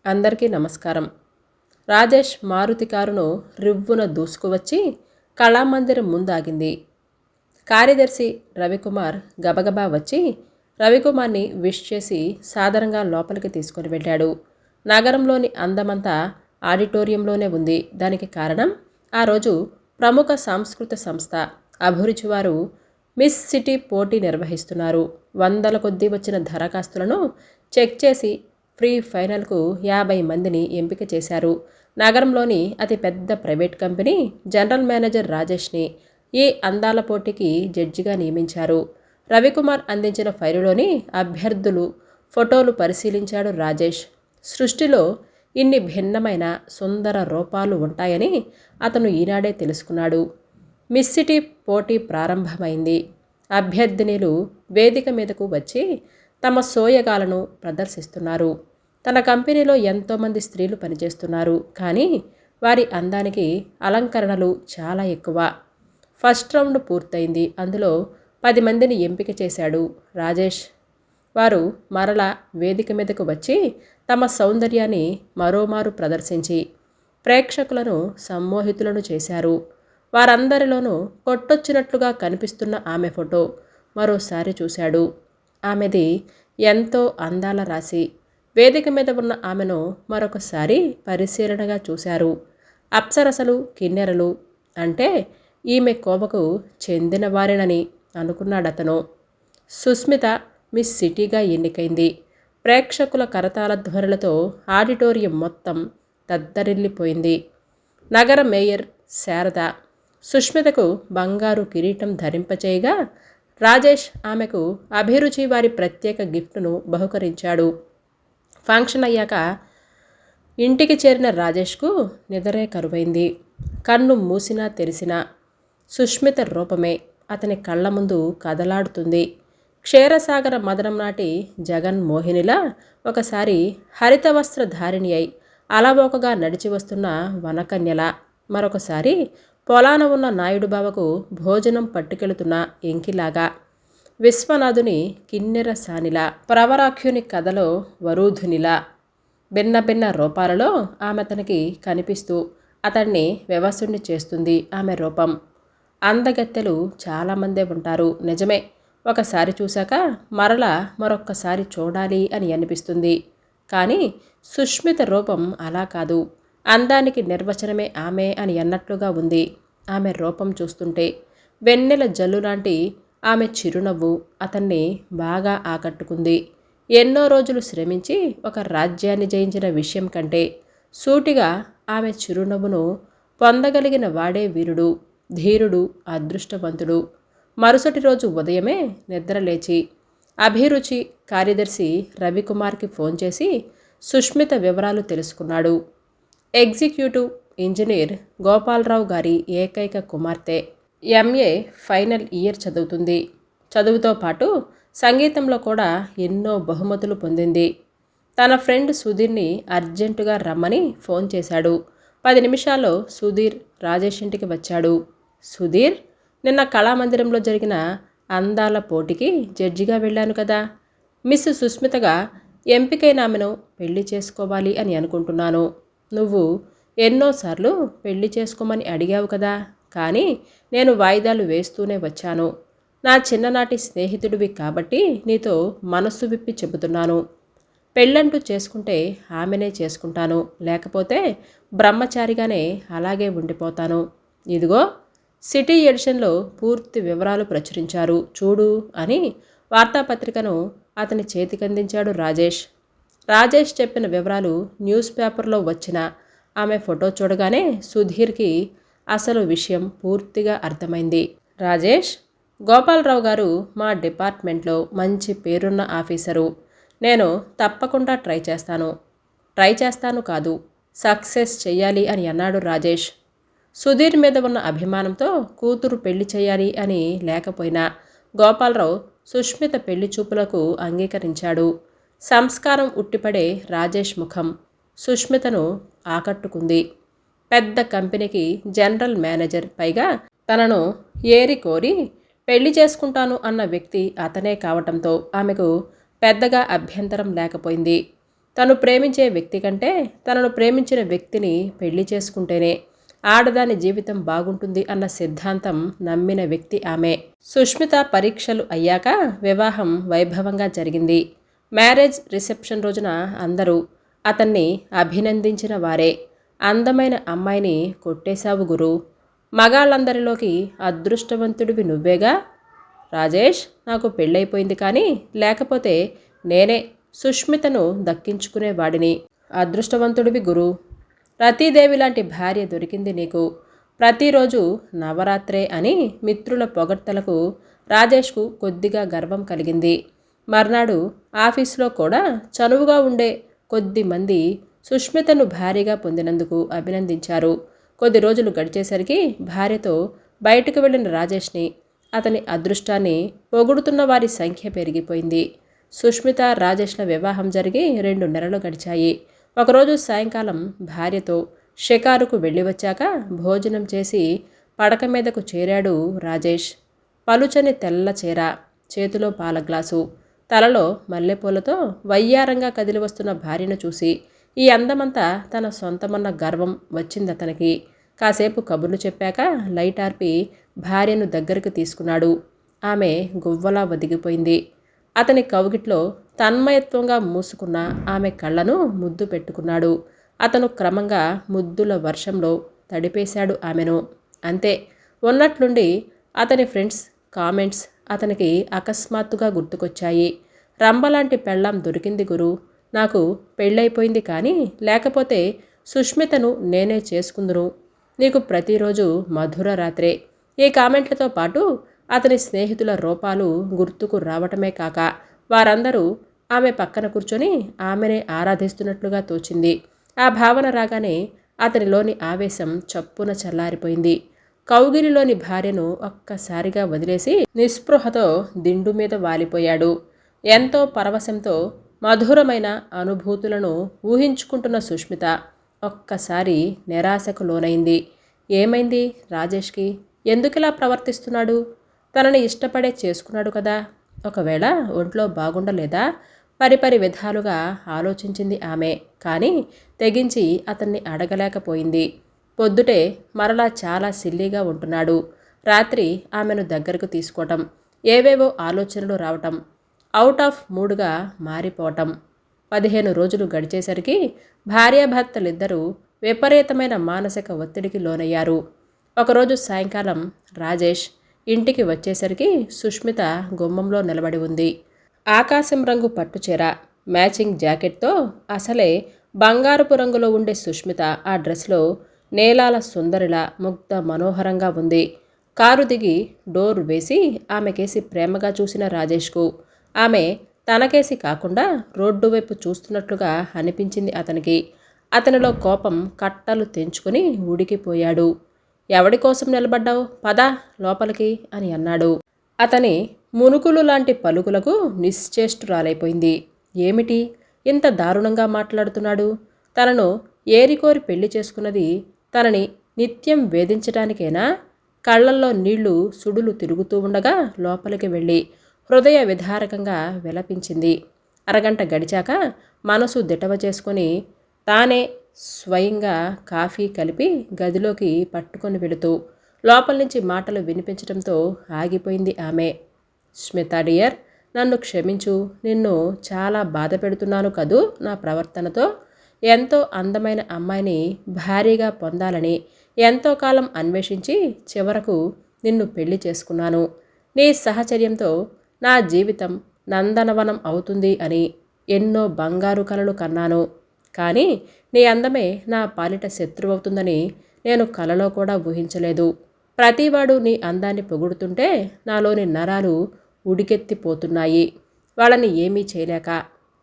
అందరికీ నమస్కారం. రాజేష్ మారుతి కారును రివ్వున దూసుకువచ్చి కళామందిరం ముందాగింది. కార్యదర్శి రవికుమార్ గబగబా వచ్చి రవికుమార్ని విష్ చేసి సాదరంగా లోపలికి తీసుకుని వెళ్ళాడు. నగరంలోని అందమంతా ఆడిటోరియంలోనే ఉంది. దానికి కారణం ఆ రోజు ప్రముఖ సాంస్కృతిక సంస్థ అభిరుచి వారు మిస్ సిటీ పోటీ నిర్వహిస్తున్నారు. వందల కొద్దీ వచ్చిన దరఖాస్తులను చెక్ చేసి ప్రీ ఫైనల్కు 50 మందిని ఎంపిక చేశారు. నగరంలోని అతిపెద్ద ప్రైవేట్ కంపెనీ జనరల్ మేనేజర్ రాజేష్ని ఈ అందాల పోటీకి జడ్జిగా నియమించారు. రవికుమార్ అందించిన ఫైలులోని అభ్యర్థులు ఫోటోలు పరిశీలించాడు రాజేష్. సృష్టిలో ఇన్ని భిన్నమైన సుందర రూపాలు ఉంటాయని అతను ఈనాడే తెలుసుకున్నాడు. మిస్ సిటీ పోటీ ప్రారంభమైంది. అభ్యర్థినిలు వేదిక మీదకు వచ్చి తమ సోయగాలను ప్రదర్శిస్తున్నారు. తన కంపెనీలో ఎంతోమంది స్త్రీలు పనిచేస్తున్నారు, కానీ వారి అందానికి అలంకరణలు చాలా ఎక్కువ. ఫస్ట్ రౌండ్ పూర్తయింది. అందులో 10 మందిని ఎంపిక చేశాడు రాజేష్. వారు మరలా వేదిక మీదకు వచ్చి తమ సౌందర్యాన్ని మరోమారు ప్రదర్శించి ప్రేక్షకులను సమ్మోహితులను చేశారు. వారందరిలోనూ కొట్టొచ్చినట్లుగా కనిపిస్తున్న ఆమె ఫోటో మరోసారి చూశాడు. ఆమెది ఎంతో అందాల రాశి. వేదిక మీద ఉన్న ఆమెను మరొకసారి పరిశీలనగా చూశారు. అప్సరసలు, కిన్నెరలు అంటే ఈమె కోవకు చెందిన వారేనని అనుకున్నాడతను. సుస్మిత మిస్ సిటీగా ఎన్నికైంది. ప్రేక్షకుల కరతాళ ధ్వనులతో ఆడిటోరియం మొత్తం దద్దరిల్లిపోయింది. నగర మేయర్ శారద సుష్మితకు బంగారు కిరీటం ధరింపచేయగా రాజేష్ ఆమెకు అభిరుచి వారి ప్రత్యేక గిఫ్ట్ను బహుకరించాడు. ఫంక్షన్ అయ్యాక ఇంటికి చేరిన రాజేష్కు నిద్రే కరువైంది. కన్ను మూసినా తెరిసినా సుష్మిత రూపమే అతని కళ్ళ ముందు కదలాడుతుంది. క్షీరసాగర మదనం నాటి జగన్ మోహినిలా ఒకసారి హరితవస్త్రధారిణి అయి అలవోకగా నడిచి వస్తున్న వనకన్యలా, మరొకసారి పొలాన ఉన్న నాయుడు బావకు భోజనం పట్టుకెళుతున్న ఎంకిలాగా, విశ్వనాథుని కిన్నెర సానిలా, ప్రవరాఖ్యుని కథలో వరూధునిలా భిన్న భిన్న రూపాలలో ఆమె అతనికి కనిపిస్తూ అతన్ని వ్యవసుణ్ణి చేస్తుంది. ఆమె రూపం. అందగత్తెలు చాలామందే ఉంటారు, నిజమే. ఒకసారి చూశాక మరలా మరొక్కసారి చూడాలి అని అనిపిస్తుంది. కానీ సుష్మిత రూపం అలా కాదు. అందానికి నిర్వచనమే ఆమె అని అన్నట్లుగా ఉంది. ఆమె రూపం చూస్తుంటే వెన్నెల జల్లు లాంటి ఆమె చిరునవ్వు అతన్ని బాగా ఆకట్టుకుంది. ఎన్నో రోజులు శ్రమించి ఒక రాజ్యాన్ని జయించిన విషయం కంటే సూటిగా ఆమె చిరునవ్వును పొందగలిగిన వాడే వీరుడు, ధీరుడు, అదృష్టవంతుడు. మరుసటి రోజు ఉదయమే నిద్రలేచి అభిరుచి కార్యదర్శి రవికుమార్కి ఫోన్ చేసి సుష్మిత వివరాలు తెలుసుకున్నాడు. ఎగ్జిక్యూటివ్ ఇంజనీర్ గోపాలరావు గారి ఏకైక కుమార్తె. ఎంఏ ఫైనల్ ఇయర్ చదువుతుంది. చదువుతో పాటు సంగీతంలో కూడా ఎన్నో బహుమతులు పొందింది. తన ఫ్రెండ్ సుధీర్ని అర్జెంటుగా రమ్మని ఫోన్ చేశాడు. 10 నిమిషాల్లో సుధీర్ రాజేష్ ఇంటికి వచ్చాడు. సుధీర్, నిన్న కళామందిరంలో జరిగిన అందాల పోటీకి జడ్జిగా వెళ్ళాను కదా. మిస్ సుస్మితగా ఎంపికైన ఆమెను పెళ్లి చేసుకోవాలి అని అనుకుంటున్నాను. నువ్వు ఎన్నోసార్లు పెళ్లి చేసుకోమని అడిగావు కదా, కానీ నేను వాయిదాలు వేస్తూనే వచ్చాను. నా చిన్ననాటి స్నేహితుడివి కాబట్టి నీతో మనస్సు విప్పి చెబుతున్నాను. పెళ్ళంటూ చేసుకుంటే ఆమెనే చేసుకుంటాను, లేకపోతే బ్రహ్మచారిగానే అలాగే ఉండిపోతాను. ఇదిగో సిటీ ఎడిషన్లో పూర్తి వివరాలు ప్రచురించారు చూడు అని వార్తాపత్రికను అతని చేతికందించాడు రాజేష్. రాజేష్ చెప్పిన వివరాలు న్యూస్ పేపర్లో వచ్చిన ఆమె ఫోటో చూడగానే సుధీర్కి అసలు విషయం పూర్తిగా అర్థమైంది. రాజేష్, గోపాలరావు గారు మా డిపార్ట్మెంట్లో మంచి పేరున్న ఆఫీసరు. నేను తప్పకుండా ట్రై చేస్తాను కాదు, సక్సెస్ చెయ్యాలి అని అన్నాడు రాజేష్. సుధీర్ మీద ఉన్న అభిమానంతో కూతురు పెళ్లి చేయాలి అని లేకపోయినా గోపాలరావు సుష్మిత పెళ్లి చూపులకు అంగీకరించాడు. సంస్కారం ఉట్టిపడే రాజేష్ ముఖం సుష్మితను ఆకట్టుకుంది. పెద్ద కంపెనీకి జనరల్ మేనేజర్, పైగా తనను ఏరి కోరి పెళ్లి చేసుకుంటాను అన్న వ్యక్తి అతనే కావటంతో ఆమెకు పెద్దగా అభ్యంతరం లేకపోయింది. తను ప్రేమించే వ్యక్తి కంటే తనను ప్రేమించిన వ్యక్తిని పెళ్లి చేసుకుంటేనే ఆడదాని జీవితం బాగుంటుంది అన్న సిద్ధాంతం నమ్మిన వ్యక్తి ఆమె. సుష్మిత పరీక్షలు అయ్యాక వివాహం వైభవంగా జరిగింది. మ్యారేజ్ రిసెప్షన్ రోజున అందరూ అతన్ని అభినందించిన వారే. అందమైన అమ్మాయిని కొట్టేశావు గురు, మగాళ్ళందరిలోకి అదృష్టవంతుడివి నువ్వేగా. రాజేష్, నాకు పెళ్ళైపోయింది కానీ లేకపోతే నేనే సుష్మితను దక్కించుకునేవాడిని. అదృష్టవంతుడివి గురు, రతీదేవి లాంటి భార్య దొరికింది నీకు. ప్రతిరోజు నవరాత్రే అని మిత్రుల పొగడ్తలకు రాజేష్కు కొద్దిగా గర్వం కలిగింది. మర్నాడు ఆఫీసులో కూడా చనువుగా ఉండే కొద్ది మంది సుష్మితను భార్యగా పొందినందుకు అభినందించారు. కొద్ది రోజులు గడిచేసరికి భార్యతో బయటకు వెళ్ళిన రాజేష్ని, అతని అదృష్టాన్ని పొగుడుతున్న వారి సంఖ్య పెరిగిపోయింది. సుష్మిత రాజేష్ల వివాహం జరిగి 2 నెలలు గడిచాయి. ఒకరోజు సాయంకాలం భార్యతో షికారుకు వెళ్ళి వచ్చాక భోజనం చేసి పడక మీదకు చేరాడు రాజేష్. పలుచని తెల్ల చీర, చేతిలో పాల గ్లాసు, తలలో మల్లెపూలతో వయ్యారంగా కదిలి వస్తున్న భార్యను చూసి ఈ అందమంతా తన సొంతమన్న గర్వం వచ్చిందతనికి. కాసేపు కబుర్లు చెప్పాక లైట్ ఆర్పి భార్యను దగ్గరకు తీసుకున్నాడు. ఆమె గువ్వలా ఒదిగిపోయింది. అతని కౌగిట్లో తన్మయత్వంగా మూసుకున్న ఆమె కళ్ళను ముద్దు పెట్టుకున్నాడు. అతను క్రమంగా ముద్దుల వర్షంలో తడిపేశాడు ఆమెను. అంతే, ఉన్నట్లుండి అతని ఫ్రెండ్స్ కామెంట్స్ అతనికి అకస్మాత్తుగా గుర్తుకొచ్చాయి. రంబలాంటి పెళ్ళాం దొరికింది గురు, నాకు పెళ్ళైపోయింది కానీ లేకపోతే సుష్మితను నేనే చేసుకుందును, నీకు ప్రతిరోజు మధుర రాత్రే. ఈ కామెంట్లతో పాటు అతని స్నేహితుల రూపాలు గుర్తుకు రావటమే కాక వారందరూ ఆమె పక్కన కూర్చొని ఆమెనే ఆరాధిస్తున్నట్లుగా తోచింది. ఆ భావన రాగానే అతనిలోని ఆవేశం చప్పున చల్లారిపోయింది. కౌగిలిలోని భార్యను ఒక్కసారిగా వదిలేసి నిస్పృహతో దిండు మీద వాలిపోయాడు. ఎంతో పరవశంతో మధురమైన అనుభూతులను ఊహించుకుంటున్న సుష్మిత ఒక్కసారి నిరాశకు లోనైంది. ఏమైంది రాజేష్కి? ఎందుకిలా ప్రవర్తిస్తున్నాడు? తనని ఇష్టపడే చేసుకున్నాడు కదా. ఒకవేళ ఒంట్లో బాగుండలేదా? పరిపరి విధాలుగా ఆలోచించింది ఆమె. కానీ తెగించి అతన్ని అడగలేకపోయింది. పొద్దుటే మరలా చాలా సిల్లీగా ఉంటున్నాడు. రాత్రి ఆమెను దగ్గరకు తీసుకోవటం, ఏవేవో ఆలోచనలు రావటం, అవుట్ ఆఫ్ మూడ్గా మారిపోవటం. 15 రోజులు గడిచేసరికి భార్యాభర్తలిద్దరూ విపరీతమైన మానసిక ఒత్తిడికి లోనయ్యారు. ఒకరోజు సాయంకాలం రాజేష్ ఇంటికి వచ్చేసరికి సుష్మిత గుమ్మంలో నిలబడి ఉంది. ఆకాశం రంగు పట్టుచీర, మ్యాచింగ్ జాకెట్తో అసలే బంగారపు రంగులో ఉండే సుష్మిత ఆ డ్రెస్లో నీలాల సుందరిలా ముగ్ధ మనోహరంగా ఉంది. కారు దిగి డోర్ వేసి ఆమెకేసి ప్రేమగా చూసిన రాజేష్కు ఆమె తనకేసి కాకుండా రోడ్డు వైపు చూస్తున్నట్లుగా అనిపించింది అతనికి. అతనిలో కోపం కట్టలు తెంచుకుని ఉడికిపోయాడు. ఎవడి కోసం నిలబడ్డావు? పదా లోపలికి అని అన్నాడు. అతని మునుకులు లాంటి పలుకులకు నిశ్చేష్టురాలైపోయింది. ఏమిటి ఇంత దారుణంగా మాట్లాడుతున్నాడు? తనను ఏరికోరి పెళ్లి చేసుకున్నది తనని నిత్యం వేధించటానికేనా? కళ్ళల్లో నీళ్లు సుడులు తిరుగుతూ ఉండగా లోపలికి వెళ్ళి హృదయ విదారకంగా విలపించింది. అరగంట గడిచాక మనసు దిటవ చేసుకొని తానే స్వయంగా కాఫీ కలిపి గదిలోకి పట్టుకొని వెళుతూ లోపల నుంచి మాటలు వినిపించడంతో ఆగిపోయింది ఆమె. స్మితా డియర్, నన్ను క్షమించు. నిన్ను చాలా బాధ పెడుతున్నాను కదూ నా ప్రవర్తనతో. ఎంతో అందమైన అమ్మాయిని భారీగా పొందాలని ఎంతో కాలం అన్వేషించి చివరకు నిన్ను పెళ్లి చేసుకున్నాను. నీ సహచర్యంతో నా జీవితం నందనవనం అవుతుంది అని ఎన్నో బంగారు కలలు కన్నాను. కానీ నీ అందమే నా పాలిట శత్రువవుతుందని నేను కలలో కూడా ఊహించలేదు. ప్రతివాడు నీ అందాన్ని పొగుడుతుంటే నాలోని నరాలు ఉడికెత్తిపోతున్నాయి. వాళ్ళని ఏమీ చేయలేక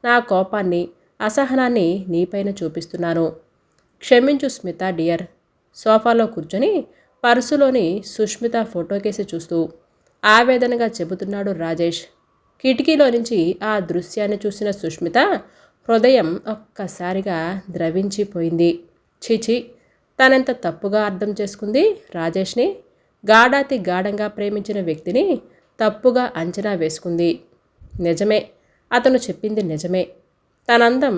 నా కోపాన్ని, అసహనాన్ని నీపైన చూపిస్తున్నాను. క్షమించు స్మితా డియర్. సోఫాలో కూర్చొని పర్సులోని సుష్మిత ఫోటోకేసి చూస్తూ ఆవేదనగా చెబుతున్నాడు రాజేష్. కిటికీలో నుంచి ఆ దృశ్యాన్ని చూసిన సుష్మిత హృదయం ఒక్కసారిగా ద్రవించిపోయింది. చీచి, తనెంత తప్పుగా అర్థం చేసుకుంది రాజేష్ని. గాఢాతి గాఢంగా ప్రేమించిన వ్యక్తిని తప్పుగా అంచనా వేసుకుంది. నిజమే, అతను చెప్పింది నిజమే. తనందం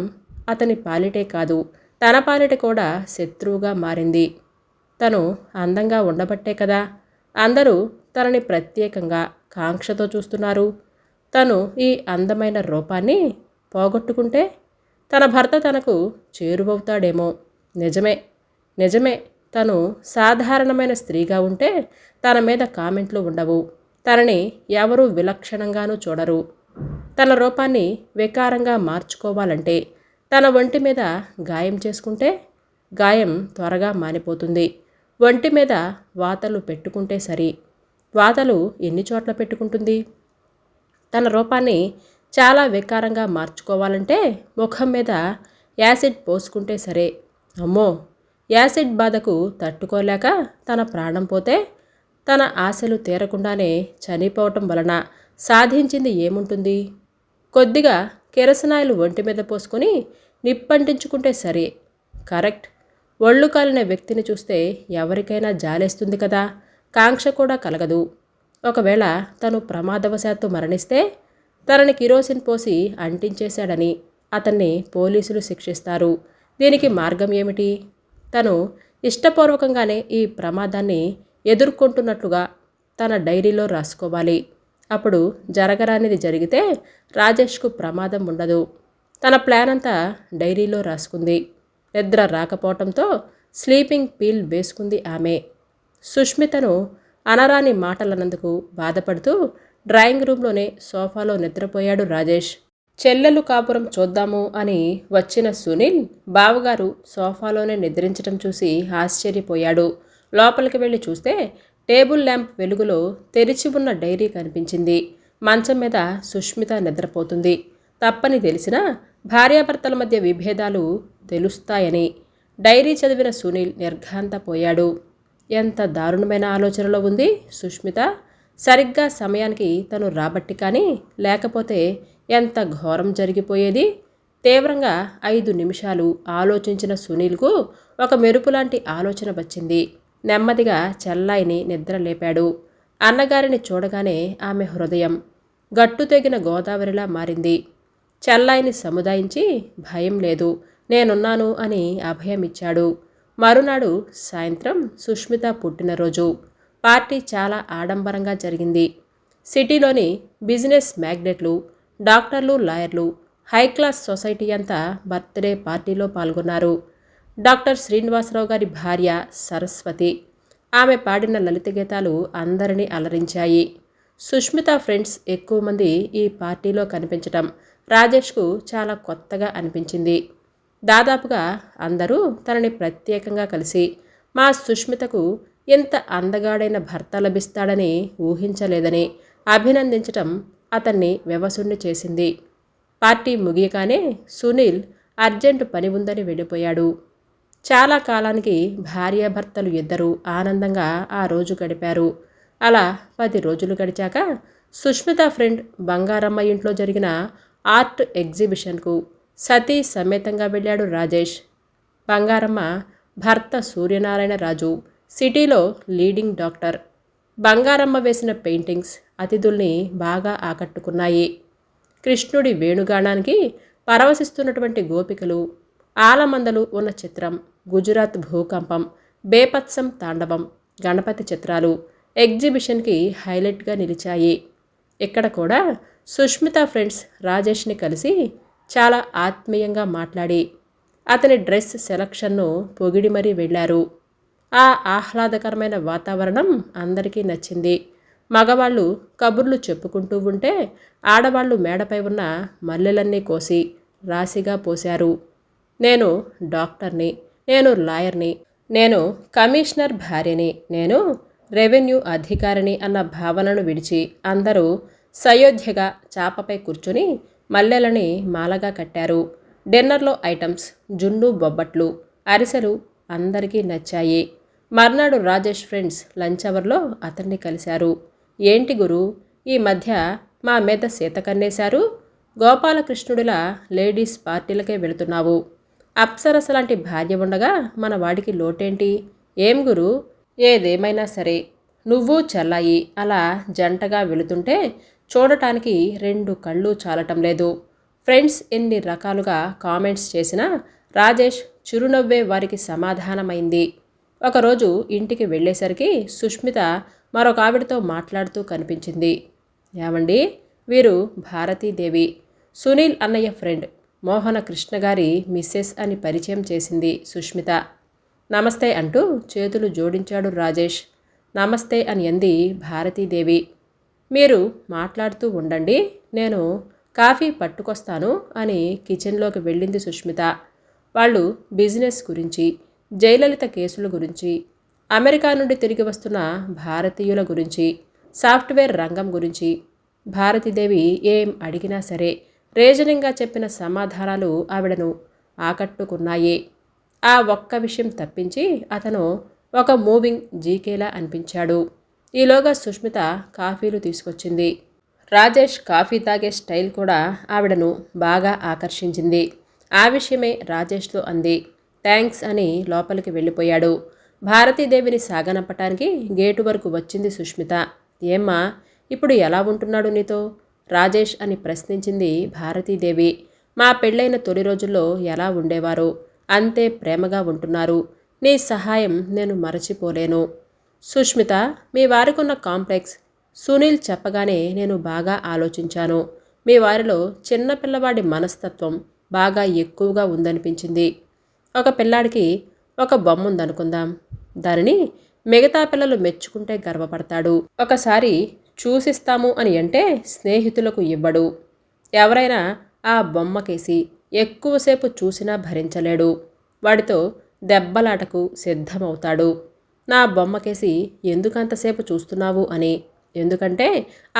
అతని పాలిటే కాదు, తన పాలిట కూడా శత్రువుగా మారింది. తను అందంగా ఉండబట్టే కదా అందరూ తనని ప్రత్యేకంగా కాంక్షతో చూస్తున్నారు. తను ఈ అందమైన రూపాన్ని పోగొట్టుకుంటే తన భర్త తనకు చేరువవుతాడేమో. నిజమే, నిజమే. తను సాధారణమైన స్త్రీగా ఉంటే తన మీద కామెంట్లు ఉండవు. తనని ఎవరూ విలక్షణంగానూ చూడరు. తన రూపాన్ని వికారంగా మార్చుకోవాలంటే తన ఒంటి మీద గాయం చేసుకుంటే గాయం త్వరగా మానిపోతుంది. ఒంటి మీద వాతలు పెట్టుకుంటే సరి. వాతలు ఎన్ని చోట్ల పెట్టుకుంటుంది? తన రూపాన్ని చాలా వికారంగా మార్చుకోవాలంటే ముఖం మీద యాసిడ్ పోసుకుంటే సరే. అమ్మో, యాసిడ్ బాధకు తట్టుకోలేక తన ప్రాణం పోతే తన ఆశలు తీరకుండానే చనిపోవటం వలన సాధించింది ఏముంటుంది? కొద్దిగా కిరసనాయిలు ఒంటి మీద పోసుకొని నిప్పంటించుకుంటే సరే. కరెక్ట్. ఒళ్ళు కాలిన వ్యక్తిని చూస్తే ఎవరికైనా జాలేస్తుంది కదా, కాంక్ష కూడా కలగదు. ఒకవేళ తను ప్రమాదవశాత్తు మరణిస్తే తనని కిరోసిన్ పోసి అంటించేశాడని అతన్ని పోలీసులు శిక్షిస్తారు. దీనికి మార్గం ఏమిటి? తను ఇష్టపూర్వకంగానే ఈ ప్రమాదాన్ని ఎదుర్కొంటున్నట్లుగా తన డైరీలో రాసుకోవాలి. అప్పుడు జరగరానిది జరిగితే రాజేష్కు ప్రమాదం ఉండదు. తన ప్లాన్ అంతా డైరీలో రాసుకుంది. నిద్ర రాకపోవటంతో స్లీపింగ్ పీల్ వేసుకుంది ఆమె. సుష్మితను అనరాని మాటలన్నందుకు బాధపడుతూ డ్రాయింగ్ రూమ్లోనే సోఫాలో నిద్రపోయాడు రాజేష్. చెల్లెలు కాపురం చూద్దాము అని వచ్చిన సునీల్ బావగారు సోఫాలోనే నిద్రించటం చూసి ఆశ్చర్యపోయాడు. లోపలికి వెళ్ళి చూస్తే టేబుల్ ల్యాంప్ వెలుగులో తెరిచి ఉన్న డైరీ కనిపించింది. మంచం మీద సుష్మిత నిద్రపోతుంది. తప్పని తెలిసినా భార్యాభర్తల మధ్య విభేదాలు తెలుస్తాయని డైరీ చదివిన సునీల్ నిర్ఘాంతపోయాడు. ఎంత దారుణమైన ఆలోచనలో ఉంది సుష్మిత. సరిగ్గా సమయానికి తను రాబట్టి కానీ లేకపోతే ఎంత ఘోరం జరిగిపోయేది. తీవ్రంగా 5 నిమిషాలు ఆలోచించిన సునీల్కు ఒక మెరుపులాంటి ఆలోచన వచ్చింది. నెమ్మదిగా చెల్లాయిని నిద్ర లేపాడు. అన్నగారిని చూడగానే ఆమె హృదయం గట్టు తెగిన గోదావరిలా మారింది. చెల్లాయిని సముదాయించి భయం లేదు, నేనున్నాను అని అభయమిచ్చాడు. మరునాడు సాయంత్రం సుష్మిత పుట్టినరోజు. పార్టీ చాలా ఆడంబరంగా జరిగింది. సిటీలోని బిజినెస్ మ్యాగ్నెట్లు, డాక్టర్లు, లాయర్లు, హైక్లాస్ సొసైటీ అంతా బర్త్డే పార్టీలో పాల్గొన్నారు. డాక్టర్ శ్రీనివాసరావు గారి భార్య సరస్వతి, ఆమె పాడిన లలిత గీతాలు అందరినీ అలరించాయి. సుష్మిత ఫ్రెండ్స్ ఎక్కువ మంది ఈ పార్టీలో కనిపించటం రాజేష్కు చాలా కొత్తగా అనిపించింది. దాదాపుగా అందరూ తనని ప్రత్యేకంగా కలిసి మా సుష్మితకు ఇంత అందగాడైన భర్త లభిస్తాడని ఊహించలేదని అభినందించటం అతన్ని వ్యవసుణ్ణి చేసింది. పార్టీ ముగియగానే సునీల్ అర్జెంటు పని ఉందని వెళ్ళిపోయాడు. చాలా కాలానికి భార్యాభర్తలు ఇద్దరూ ఆనందంగా ఆ రోజు గడిపారు. అలా 10 రోజులు గడిచాక సుష్మిత ఫ్రెండ్ బంగారమ్మ ఇంట్లో జరిగిన ఆర్ట్ ఎగ్జిబిషన్కు సతీ సమేతంగా వెళ్ళాడు రాజేష్. బంగారమ్మ భర్త సూర్యనారాయణ రాజు సిటీలో లీడింగ్ డాక్టర్. బంగారమ్మ వేసిన పెయింటింగ్స్ అతిథుల్ని బాగా ఆకట్టుకున్నాయి. కృష్ణుడి వేణుగానానికి పరవశిస్తున్నటువంటి గోపికలు, ఆలమందలు ఉన్న చిత్రం, గుజరాత్ భూకంపం, బేపత్సం తాండవం, గణపతి చిత్రాలు ఎగ్జిబిషన్కి హైలైట్గా నిలిచాయి. ఇక్కడ కూడా సుష్మిత ఫ్రెండ్స్ రాజేష్ని కలిసి చాలా ఆత్మీయంగా మాట్లాడి అతని డ్రెస్ సెలక్షన్ను పొగిడి మరీ వెళ్ళారు. ఆ ఆహ్లాదకరమైన వాతావరణం అందరికీ నచ్చింది. మగవాళ్ళు కబుర్లు చెప్పుకుంటూ ఉంటే ఆడవాళ్లు మేడపై ఉన్న మల్లెలన్నీ కోసి రాశిగా పోశారు. నేను డాక్టర్ని, నేను లాయర్ని, నేను కమిషనర్ భార్యని, నేను రెవెన్యూ అధికారిని అన్న భావనను విడిచి అందరూ సయోధ్యగా చాపపై కూర్చుని మల్లెలని మాలగా కట్టారు. డిన్నర్లో ఐటమ్స్, జున్ను బొబ్బట్లు, అరిసెలు అందరికీ నచ్చాయి. మర్నాడు రాజేష్ ఫ్రెండ్స్ లంచ్ అవర్లో అతన్ని కలిశారు. ఏంటి గురు, ఈ మధ్య మా మీద సీత కన్నేశారు? గోపాలకృష్ణుడిలా లేడీస్ పార్టీలకే వెళుతున్నావు. అప్సరస లాంటి భార్య ఉండగా మన వాడికి లోటేంటి? ఏం గురు? ఏదేమైనా సరే నువ్వు చెల్లాయి అలా జంటగా వెళుతుంటే చూడటానికి 2 కళ్ళు చాలటం లేదు. ఫ్రెండ్స్ ఎన్ని రకాలుగా కామెంట్స్ చేసినా రాజేష్ చిరునవ్వే వారికి సమాధానమైంది. ఒకరోజు ఇంటికి వెళ్ళేసరికి సుష్మిత మరొక ఆవిడతో మాట్లాడుతూ కనిపించింది. ఏమండి, వీరు భారతీదేవి, సునీల్ అన్నయ్య ఫ్రెండ్, మోహన కృష్ణ గారి మిస్సెస్ అని పరిచయం చేసింది సుష్మిత. నమస్తే అంటూ చేతులు జోడించాడు రాజేష్. నమస్తే అని అంది భారతీదేవి. మీరు మాట్లాడుతూ ఉండండి, నేను కాఫీ పట్టుకొస్తాను అని కిచెన్లోకి వెళ్ళింది సుష్మిత. వాళ్ళు బిజినెస్ గురించి, జయలలిత కేసుల గురించి, అమెరికా నుండి తిరిగి వస్తున్న భారతీయుల గురించి, సాఫ్ట్వేర్ రంగం గురించి భారతీదేవి ఏం అడిగినా సరే రీజనింగ్గా చెప్పిన సమాధానాలు ఆవిడను ఆకట్టుకున్నాయి. ఆ ఒక్క విషయం తప్పించి అతను ఒక మూవింగ్ జీకేలా అనిపించాడు. ఈలోగా సుష్మిత కాఫీలు తీసుకొచ్చింది. రాజేష్ కాఫీ తాగే స్టైల్ కూడా ఆవిడను బాగా ఆకర్షించింది. ఆ విషయమే రాజేష్తో అంది. థ్యాంక్స్ అని లోపలికి వెళ్ళిపోయాడు. భారతీదేవిని సాగనంపటానికి గేటు వరకు వచ్చింది సుష్మిత. ఏమ్మా, ఇప్పుడు ఎలా ఉంటున్నాడు నీతో రాజేష్ అని ప్రశ్నించింది భారతీదేవి. మా పెళ్ళైన తొలి రోజుల్లో ఎలా ఉండేవారో అంతే ప్రేమగా ఉంటున్నారు. నీ సహాయం నేను మరచిపోలేను. సుష్మిత, మీ వారికున్న కాంప్లెక్స్ సునీల్ చెప్పగానే నేను బాగా ఆలోచించాను. మీ వారిలో చిన్న పిల్లవాడి మనస్తత్వం బాగా ఎక్కువగా ఉందనిపించింది. ఒక పిల్లాడికి ఒక బొమ్మ ఉందనుకుందాం, దానిని మిగతా పిల్లలు మెచ్చుకుంటే గర్వపడతాడు. ఒకసారి చూసిస్తాము అని అంటే స్నేహితులకు ఇవ్వడు. ఎవరైనా ఆ బొమ్మకేసి ఎక్కువసేపు చూసినా భరించలేడు. వాడితో దెబ్బలాటకు సిద్ధమవుతాడు. నా బొమ్మకేసి ఎందుకంతసేపు చూస్తున్నావు అని. ఎందుకంటే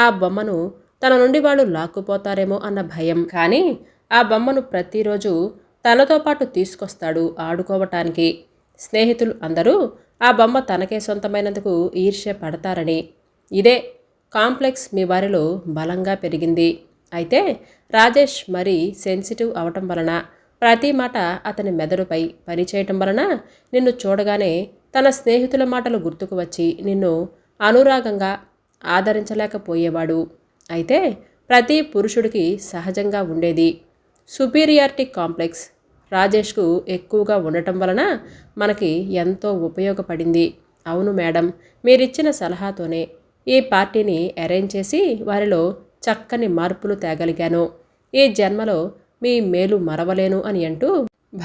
ఆ బొమ్మను తన నుండి వాళ్ళు లాక్కుపోతారేమో అన్న భయం. కానీ ఆ బొమ్మను ప్రతిరోజు తనతో పాటు తీసుకొస్తాడు ఆడుకోవటానికి. స్నేహితులు అందరూ ఆ బొమ్మ తనకే సొంతమైనందుకు ఈర్ష్య పడతారని. ఇదే కాంప్లెక్స్ మీ వారిలో బలంగా పెరిగింది. అయితే రాజేష్ మరీ సెన్సిటివ్ అవటం వలన, ప్రతి మాట అతని మెదడుపై పనిచేయటం వలన నిన్ను చూడగానే తన స్నేహితుల మాటలు గుర్తుకు వచ్చి నిన్ను అనురాగంగా ఆదరించలేకపోయేవాడు. అయితే ప్రతి పురుషుడికి సహజంగా ఉండేది. సుపీరియారిటీ కాంప్లెక్స్ రాజేష్కు ఎక్కువగా ఉండటం వలన మనకి ఎంతో ఉపయోగపడింది. అవును మేడం, మీరిచ్చిన సలహాతోనే ఈ పార్టీని అరేంజ్ చేసి వారిలో చక్కని మార్పులు తేగలిగాను. ఈ జన్మలో మీ మేలు మరవలేను అని అంటూ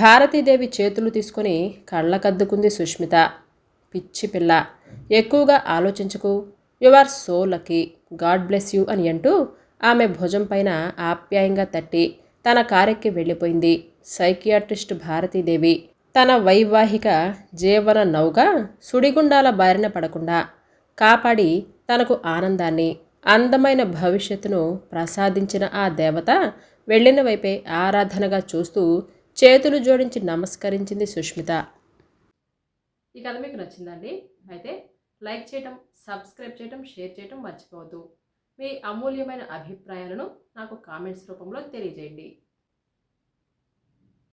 భారతీదేవి చేతులు తీసుకొని కళ్ళకద్దుకుంది సుష్మిత. పిచ్చి పిల్ల, ఎక్కువగా ఆలోచించుకు, you are so lucky, god bless you అని అంటూ ఆమె భుజం పైన ఆప్యాయంగా తట్టి తన కారెక్కి వెళ్ళిపోయింది సైకియాట్రిస్ట్ భారతీదేవి. తన వైవాహిక జీవన నౌక సుడిగుండాల బారిన పడకుండా కాపాడి తనకు ఆనందాన్ని, అందమైన భవిష్యత్తును ప్రసాదించిన ఆ దేవత వెళ్ళిన వైపే ఆరాధనగా చూస్తూ చేతులు జోడించి నమస్కరించింది సుష్మిత. ఈ కథ మీకు నచ్చిందండి? అయితే లైక్ చేయటం, సబ్స్క్రైబ్ చేయటం, షేర్ చేయటం మర్చిపోవద్దు. మీ అమూల్యమైన అభిప్రాయాలను నాకు కామెంట్స్ రూపంలో తెలియజేయండి.